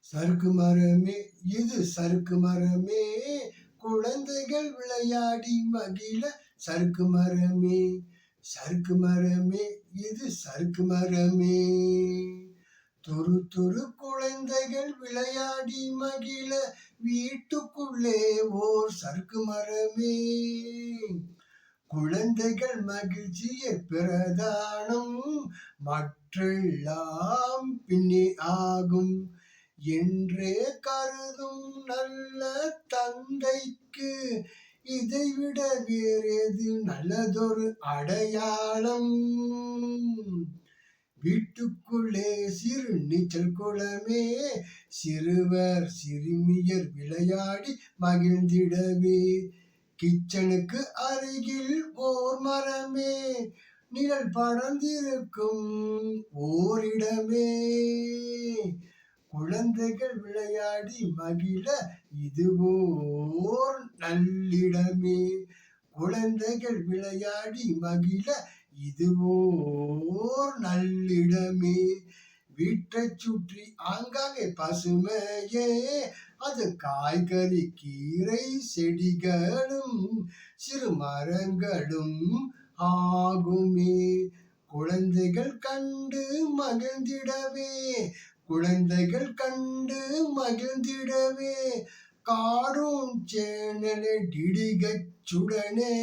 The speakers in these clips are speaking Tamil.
சறுக்கு மரமே இது சறுக்கு மரமே, குழந்தைகள் விளையாடி மகிழ. சறுக்கு மரமே சறுக்கு மரமே இது சறுக்கு மரமே, துரு துரு குழந்தைகள் விளையாடி மகிழ. வீட்டுக்குள்ளே ஓர் சறுக்கு மரமே, குழந்தைகள் மகிழ்ச்சியை பிரதானம், மற்றெல்லாம் பின்னே ஆகும் என்றே கருதும் நல்ல தந்தைக்கு, இதைவிட வேறேது நல்லதொரு அடையாளம். வீட்டுக்குள்ளே சிறு நீச்சல் குளமே, சிறுவர் சிறுமியர் விளையாடி மகிழ்ந்திடவே. கிச்சனுக்கு அருகில் ஓர் மரமே, நிழல் படர்ந்திருக்கும் ஓரிடமே, குழந்தைகள் விளையாடி மகிழ இதுவோர் நல்லிடமே. குழந்தைகள் விளையாடி மகிழ இதுவோர் நல்லிடமே. வீட்டைச் சுற்றி ஆங்காங்கே பசுமையே, அது காய்கறி கீரை செடிகளும் சிறு மரங்களும் ஆகுமே. குழந்தைகள் கண்டு மகிழ்ந்திடவே, குழந்தைகள் கண்டு மகிழ்ந்திடவே, கார்ட்டூன் சேனலை டிடிகச்சுடனே.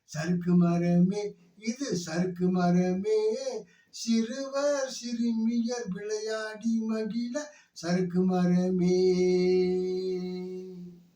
சறுக்கு மரமே இது சறுக்கு மரமே, சிறுவர் சிறுமியர் விளையாடி மகிழ. சறுக்கு மரமே.